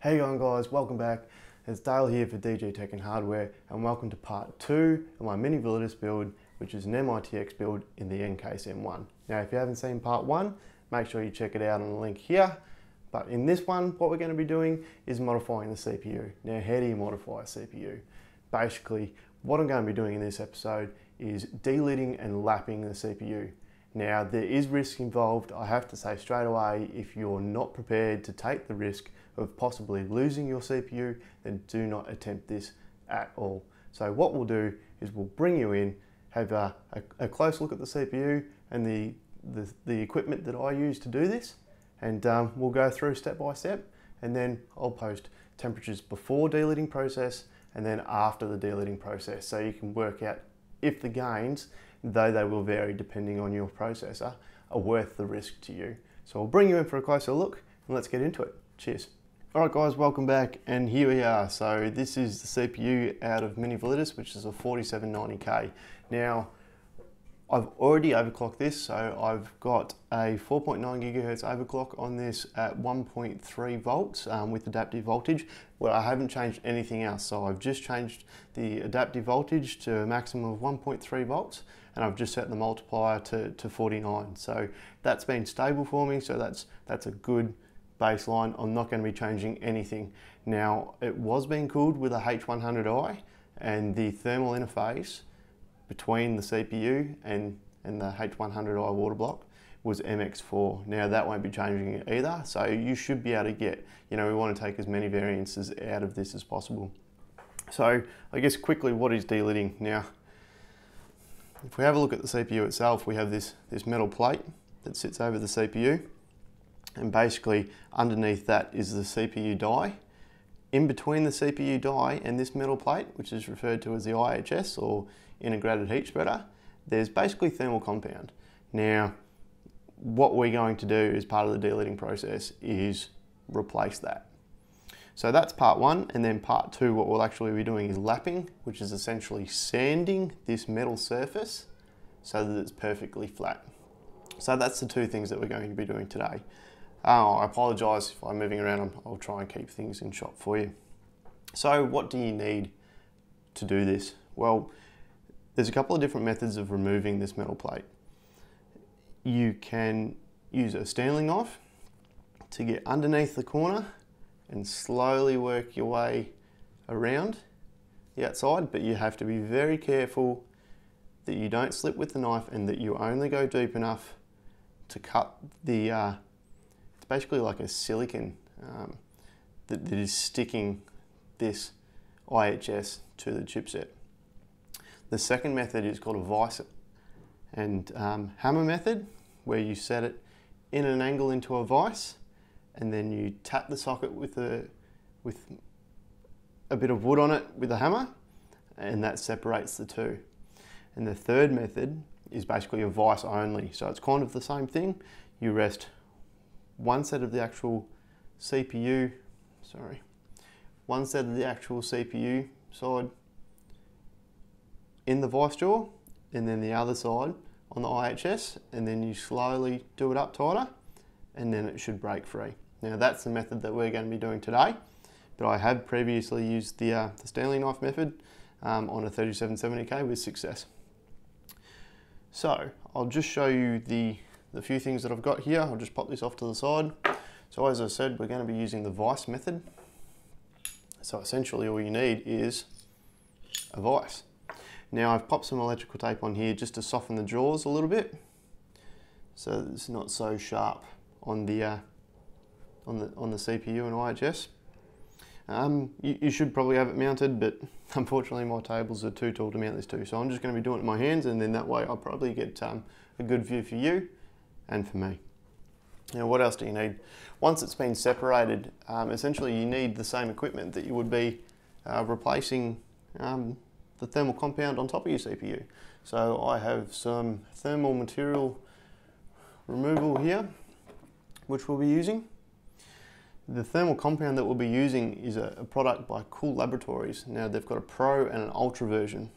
Hey going guys, welcome back. It's Dale here for DG Tech and Hardware, and welcome to part 2 of my MiniValidus build, which is an MITX build in the N-Case M1. Now if you haven't seen part 1, make sure you check it out on the link here. But in this one, what we're going to be doing is modifying the CPU. Now how do you modify a CPU? Basically, what I'm going to be doing in this episode is delidding and lapping the CPU. Now there is risk involved. I have to say straight away, if you're not prepared to take the risk of possibly losing your CPU, then do not attempt this at all. So what we'll do is we'll bring you in, have a close look at the CPU and the equipment that I use to do this, and we'll go through step by step, and then I'll post temperatures before delidding process and then after the delidding process, so you can work out if the gains, though they will vary depending on your processor, are worth the risk to you. So I'll bring you in for a closer look and let's get into it. Cheers. Alright guys, welcome back, and here we are. So this is the CPU out of MiniValidus, which is a 4790K. Now I've already overclocked this, so I've got a 4.9 gigahertz overclock on this at 1.3 volts with adaptive voltage. Well, I haven't changed anything else, so I've just changed the adaptive voltage to a maximum of 1.3 volts, and I've just set the multiplier to 49. So that's been stable for me, so that's a good baseline. I'm not going to be changing anything. Now, it was being cooled with a H100i, and the thermal interface between the CPU and the H100i water block was MX4. Now that won't be changing either, so you should be able to get, we want to take as many variances out of this as possible. So I guess quickly, what is delidding? Now, if we have a look at the CPU itself, we have this metal plate that sits over the CPU, and basically underneath that is the CPU die. In between the CPU die and this metal plate, which is referred to as the IHS or integrated heat spreader, there's basically thermal compound. Now, what we're going to do as part of the delidding process is replace that. So that's part 1, and then part 2, what we'll actually be doing is lapping, which is essentially sanding this metal surface so that it's perfectly flat. So that's the 2 things that we're going to be doing today. I apologise if I'm moving around, I'll try and keep things in shot for you. So what do you need to do this? Well, there's a couple of different methods of removing this metal plate. You can use a Stanley knife to get underneath the corner and slowly work your way around the outside, but you have to be very careful that you don't slip with the knife and that you only go deep enough to cut the, it's basically like a silicon that is sticking this IHS to the chipset. The second method is called a vise and hammer method, where you set it in an angle into a vise, and then you tap the socket with a bit of wood on it with a hammer, and that separates the two. And the third method is basically a vise only. So it's kind of the same thing. You rest one set of the actual CPU side in the vice jaw, and then the other side on the IHS, and then you slowly do it up tighter, and then it should break free. Now that's the method that we're going to be doing today, but I have previously used the Stanley knife method on a 3770K with success. So I'll just show you the few things that I've got here. I'll just pop this off to the side. So as I said, we're going to be using the vise method. So essentially all you need is a vise. Now I've popped some electrical tape on here just to soften the jaws a little bit, so that it's not so sharp on the CPU and IHS. You should probably have it mounted, but unfortunately my tables are too tall to mount this to, so I'm just going to be doing it with my hands, and then that way I'll probably get a good view for you and for me. Now what else do you need? Once it's been separated, essentially you need the same equipment that you would be replacing the thermal compound on top of your CPU. So I have some thermal material removal here, which we'll be using. The thermal compound that we'll be using is a product by Cool Laboratories. Now they've got a Pro and an Ultra version,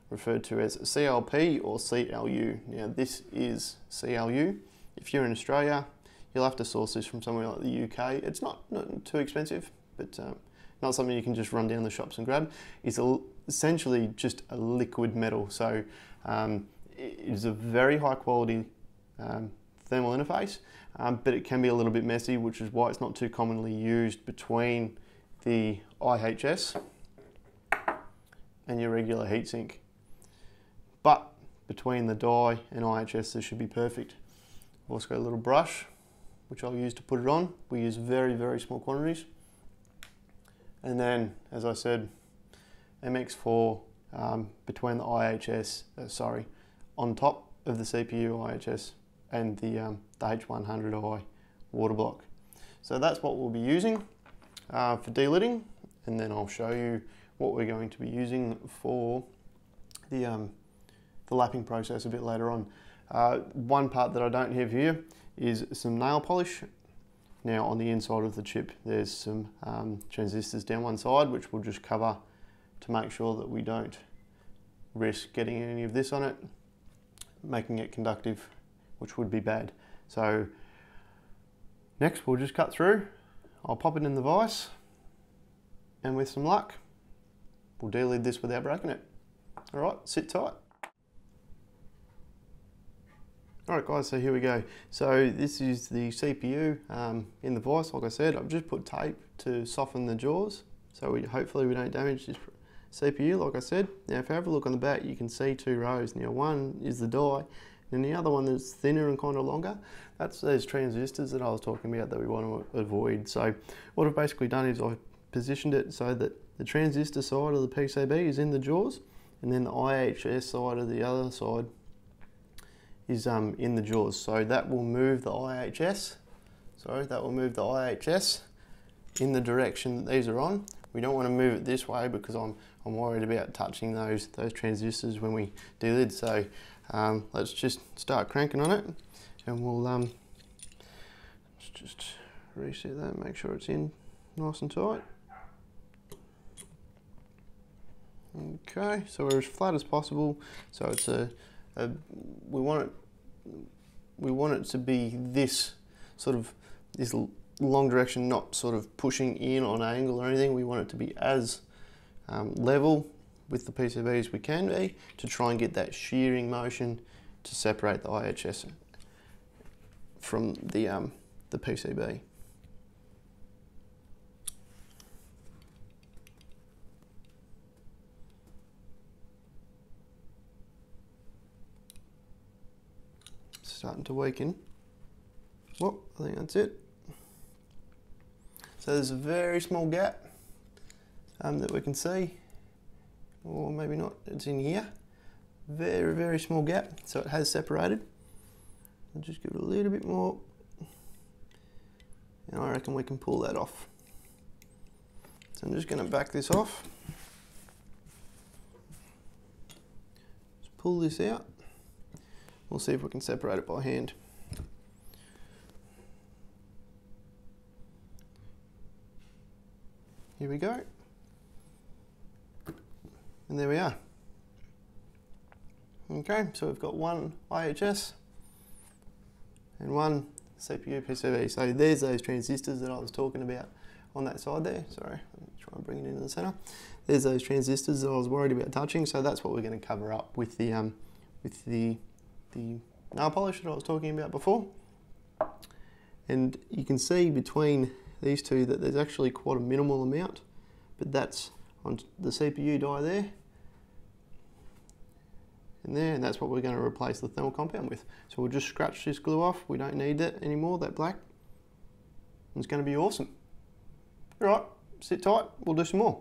referred to as CLP or CLU. Now this is CLU. If you're in Australia, you'll have to source this from somewhere like the UK. It's not too expensive, but not something you can just run down the shops and grab. It's essentially just a liquid metal, so it is a very high quality thermal interface, but it can be a little bit messy, which is why it's not too commonly used between the IHS and your regular heatsink. But between the die and IHS, this should be perfect. I've also got a little brush, which I'll use to put it on. We use very, very small quantities. And then, as I said, MX4 between the IHS, on top of the CPU IHS and the H100i water block. So that's what we'll be using for delidding, and then I'll show you what we're going to be using for the lapping process a bit later on. One part that I don't have here is some nail polish. Now on the inside of the chip there's some transistors down one side, which we'll just cover to make sure that we don't risk getting any of this on it, making it conductive, which would be bad. So next we'll just cut through. I'll pop it in the vise, and with some luck we'll delid this without breaking it. Alright, sit tight. Alright guys, so here we go. So this is the CPU in the vise. Like I said, I've just put tape to soften the jaws, so hopefully we don't damage this CPU, like I said. Now if you have a look on the back, you can see two rows. Now one is the die, and the other one is thinner and kind of longer. That's those transistors that I was talking about that we want to avoid. So what I've basically done is I've positioned it so that the transistor side of the PCB is in the jaws, and then the IHS side of the other side is in the jaws. So that will move the IHS, in the direction that these are on. We don't want to move it this way because I'm worried about touching those transistors when we delid. So let's just start cranking on it, and we'll let's just reset that, make sure it's in nice and tight. Okay, so we're as flat as possible. So it's we want it to be this sort of this long direction, not sort of pushing in on an angle or anything. We want it to be as level with the PCB as we can be, to try and get that shearing motion to separate the IHS from the PCB. Starting to weaken. Well, I think that's it. So there's a very small gap that we can see, or maybe not, it's in here. Very, very small gap, so it has separated. I'll just give it a little bit more, and I reckon we can pull that off. So I'm just going to back this off. Just pull this out. We'll see if we can separate it by hand. Here we go. And there we are. Okay, so we've got one IHS and one CPU PCB. So there's those transistors that I was talking about on that side there. Sorry, let me try and bring it into the center. There's those transistors that I was worried about touching. So that's what we're going to cover up with the nail polish that I was talking about before. And you can see between these two that there's actually quite a minimal amount, but that's on the CPU die there and there, and that's what we're going to replace the thermal compound with. So we'll just scratch this glue off. We don't need it anymore, that black. It's going to be awesome. Alright, sit tight, we'll do some more.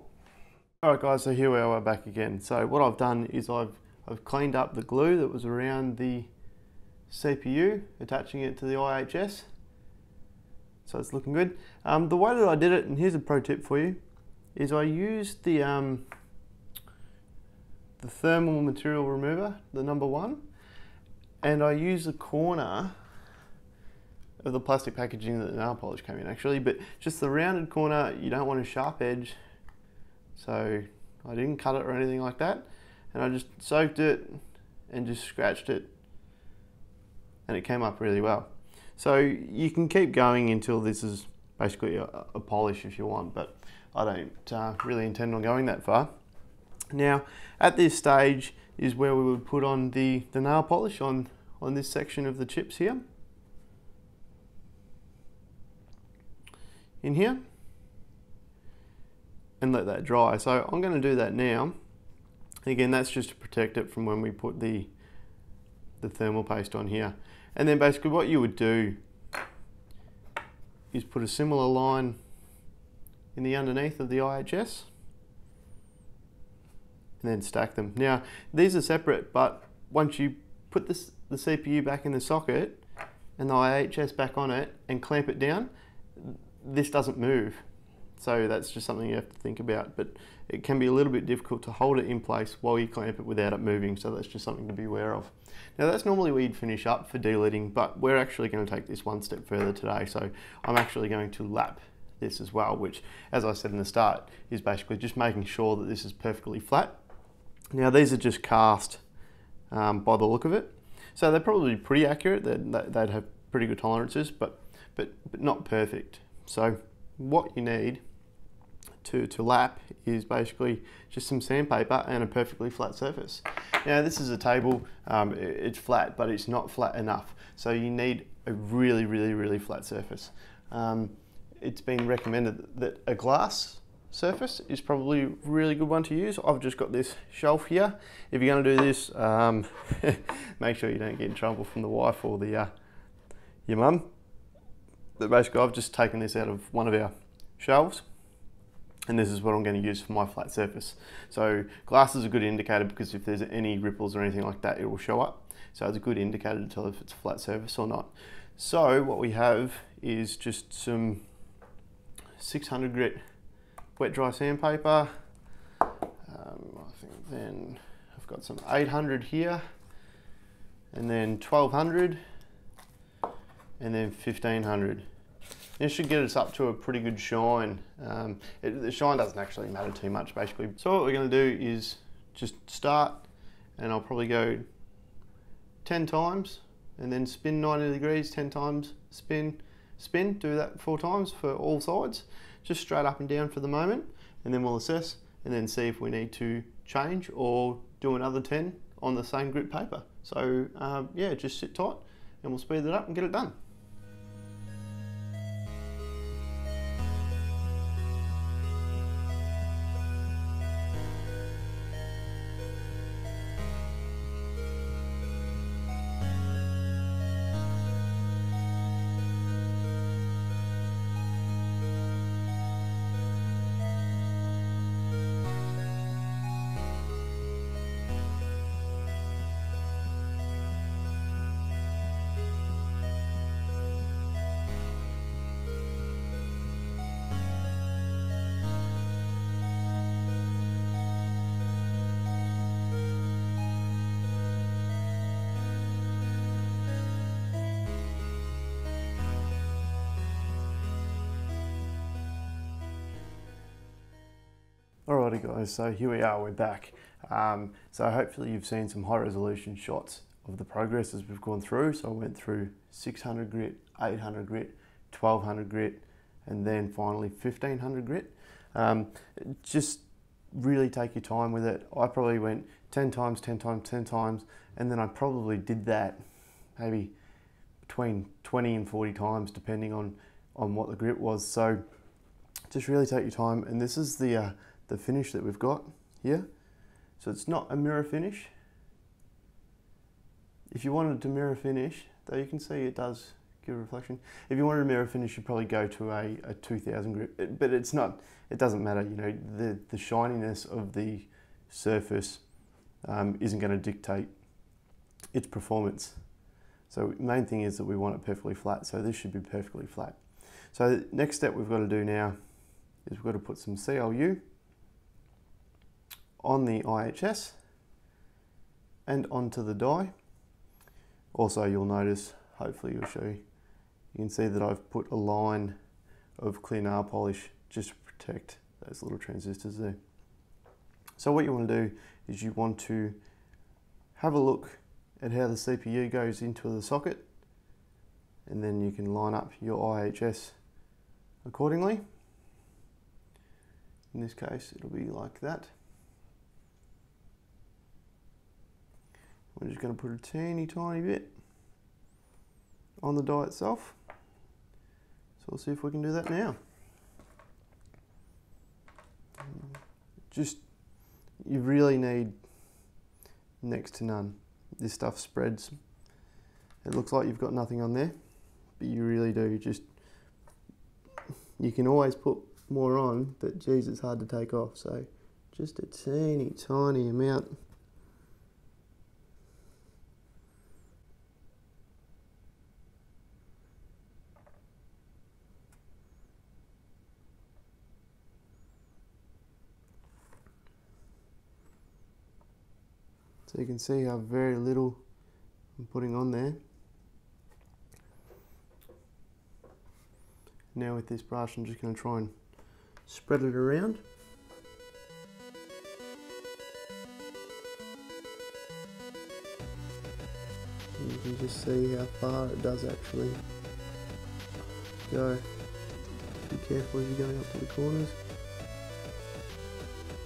Alright guys, so here we are back again. So what I've done is I've cleaned up the glue that was around the CPU, attaching it to the IHS. So it's looking good. The way that I did it, and here's a pro tip for you, is I used the thermal material remover, the number 1, and I used the corner of the plastic packaging that the nail polish came in actually, but just the rounded corner. You don't want a sharp edge, so I didn't cut it or anything like that, and I just soaked it and just scratched it, and it came up really well. So you can keep going until this is basically a polish if you want, but I don't really intend on going that far. Now, at this stage is where we would put on the nail polish on this section of the chips here. In here. And let that dry. So I'm going to do that now. Again, that's just to protect it from when we put the thermal paste on here. And then basically what you would do is put a similar line in the underneath of the IHS and then stack them. Now, these are separate, but once you put the CPU back in the socket and the IHS back on it and clamp it down, this doesn't move. So that's just something you have to think about, but it can be a little bit difficult to hold it in place while you clamp it without it moving, so that's just something to be aware of. Now that's normally where you'd finish up for delidding, but we're actually going to take this one step further today, so I'm actually going to lap this as well, which, as I said in the start, is basically just making sure that this is perfectly flat. Now these are just cast by the look of it, so they're probably pretty accurate. They'd have pretty good tolerances, but not perfect. So what you need to lap is basically just some sandpaper and a perfectly flat surface. Now this is a table, it's flat, but it's not flat enough. So you need a really flat surface. It's been recommended that a glass surface is probably a really good one to use. I've just got this shelf here. If you're going to do this, make sure you don't get in trouble from the wife or your mum. But basically I've just taken this out of one of our shelves, and this is what I'm going to use for my flat surface. So glass is a good indicator because if there's any ripples or anything like that, it will show up. So it's a good indicator to tell if it's a flat surface or not. So what we have is just some 600 grit wet dry sandpaper. I think then I've got some 800 here, and then 1200, and then 1500. This should get us up to a pretty good shine. The shine doesn't actually matter too much basically. So what we're going to do is just start, and I'll probably go 10 times and then spin 90 degrees, 10 times, spin, do that 4 times for all sides, just straight up and down for the moment, and then we'll assess and then see if we need to change or do another 10 on the same grit paper. So yeah, just sit tight and we'll speed it up and get it done. Alrighty guys, so here we are, we're back. So hopefully you've seen some high resolution shots of the progress as we've gone through. So I went through 600 grit, 800 grit, 1200 grit, and then finally 1500 grit. Just really take your time with it. I probably went 10 times, 10 times, 10 times, and then I probably did that maybe between 20 and 40 times depending on what the grit was. So just really take your time, and this is the finish that we've got here. So it's not a mirror finish. If you wanted to mirror finish, though you can see it does give a reflection. If you wanted a mirror finish, you'd probably go to a 2000 grit, but it's not, it doesn't matter, you know, the shininess of the surface isn't going to dictate its performance. So the main thing is that we want it perfectly flat, so this should be perfectly flat. So the next step we've got to do now is we've got to put some CLU on the IHS and onto the die. Also you'll notice, hopefully you'll show you, you can see that I've put a line of clear nail polish just to protect those little transistors there. So what you want to do is you want to have a look at how the CPU goes into the socket, and then you can line up your IHS accordingly. In this case, it'll be like that. We're just going to put a teeny tiny bit on the die itself. So we'll see if we can do that now. You really need next to none. This stuff spreads. It looks like you've got nothing on there, but you really do. You can always put more on, but geez, it's hard to take off. So just a teeny tiny amount. So you can see how very little I'm putting on there. Now with this brush, I'm just going to try and spread it around. And you can just see how far it does actually go. Be careful as you're going up to the corners.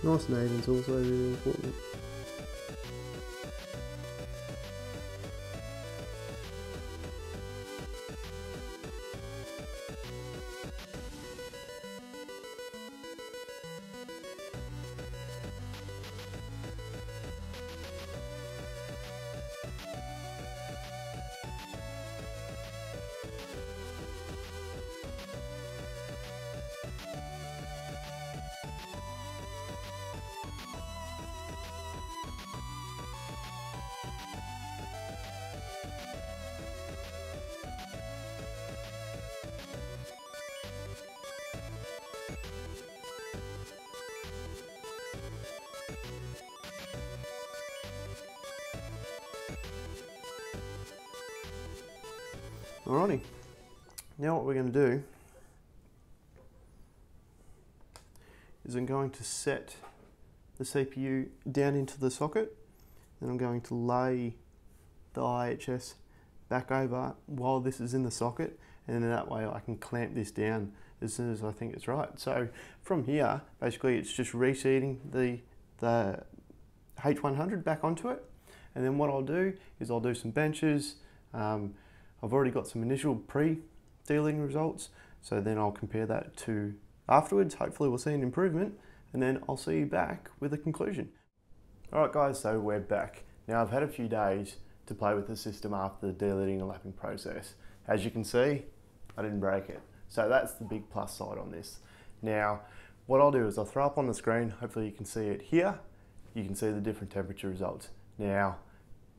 Nice and even is also really important. Alrighty, now what we're going to do is I'm going to set the CPU down into the socket, and I'm going to lay the IHS back over while this is in the socket, and then that way I can clamp this down as soon as I think it's right. So from here, basically it's just reseating the H100 back onto it, and then what I'll do is I'll do some benches. I've already got some initial pre-dealing results, so then I'll compare that to afterwards. Hopefully we'll see an improvement, and then I'll see you back with a conclusion. Alright guys, so we're back. Now I've had a few days to play with the system after the delidding and lapping process. As you can see, I didn't break it. So that's the big plus side on this. Now, what I'll do is I'll throw up on the screen, hopefully you can see it here. You can see the different temperature results. Now,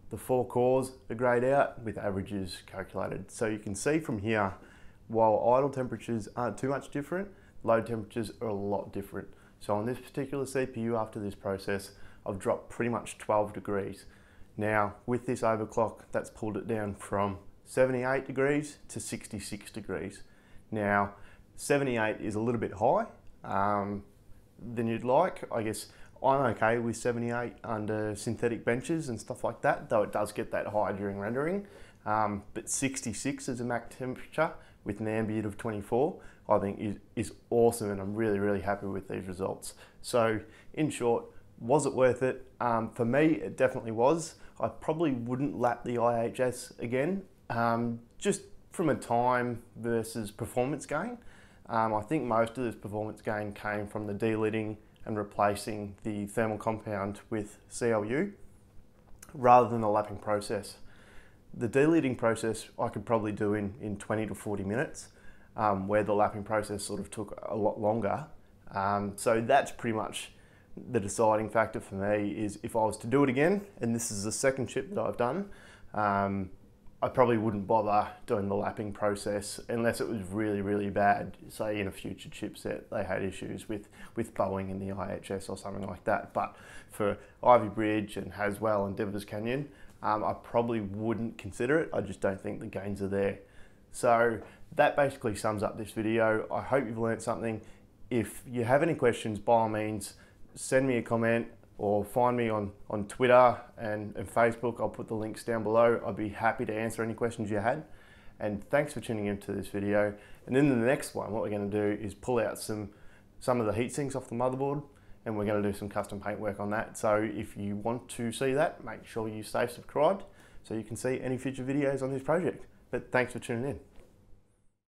the 4 cores are grayed out with averages calculated. So you can see from here, while idle temperatures aren't too much different, load temperatures are a lot different. So on this particular CPU after this process, I've dropped pretty much 12 degrees. Now with this overclock, that's pulled it down from 78 degrees to 66 degrees. Now 78 is a little bit high than you'd like. I guess I'm okay with 78 under synthetic benches and stuff like that, though it does get that high during rendering. But 66 as a max temperature with an ambient of 24, I think is awesome, and I'm really, really happy with these results. So in short, was it worth it? For me, it definitely was. I probably wouldn't lap the IHS again, just from a time versus performance gain. I think most of this performance gain came from the delidding and replacing the thermal compound with CLU rather than the lapping process. The delidding process I could probably do in 20 to 40 minutes, where the lapping process sort of took a lot longer. So that's pretty much the deciding factor for me. Is if I was to do it again, and this is the second chip that I've done, I probably wouldn't bother doing the lapping process unless it was really, really bad. Say in a future chipset they had issues with bowing in the IHS or something like that. But for Ivy Bridge and Haswell and Devers Canyon, I probably wouldn't consider it. I just don't think the gains are there. So that basically sums up this video. I hope you've learned something. If you have any questions, by all means, send me a comment or find me on Twitter and Facebook. I'll put the links down below. I'd be happy to answer any questions you had. and thanks for tuning into this video. And in the next one, what we're going to do is pull out some of the heat sinks off the motherboard, and we're going to do some custom paint work on that. So if you want to see that, make sure you stay subscribed so you can see any future videos on this project. But thanks for tuning in.